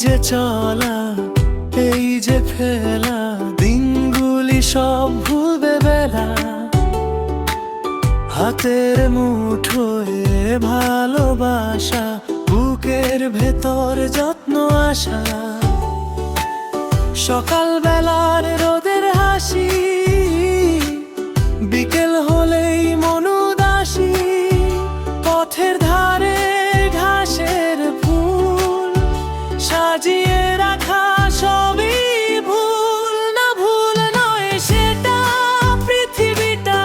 যে চলা, এই যে ফেলা, দিনগুলি সব ভুলবে বেলা। হাতের মুঠোয় ভালোবাসা, বুকের ভেতর যত্ন আশা। সকাল বেলার রোদের হাসি, বিকেল হলেই মন উদাসী। পথের ধারে ঘাসের ফুল সাজিয়ে রাখা সবই ভুল। না ভুল নয় সেটা, পৃথিবীটা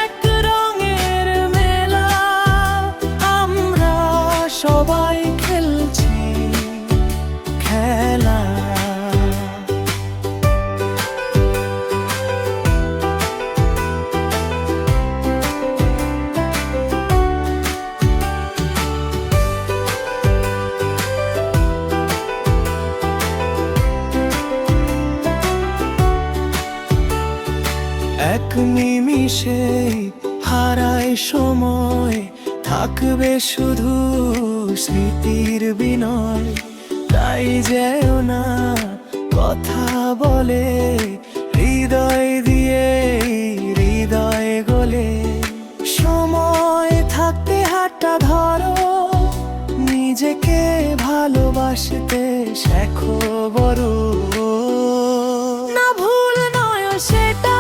এক রঙের মেলা। আমরা সবাই খেলছি খেলা। এক নিমিষে হারায় সময়, থাকবে শুধু স্মৃতির বিনয়। তাই যেও না কথা বলে, হৃদয় দিয়ে হৃদয় গলে। সময় থাকতে হাতটা ধরো, নিজেকে ভালোবাসতে শেখো বড়। না ভুল নয় সেটা,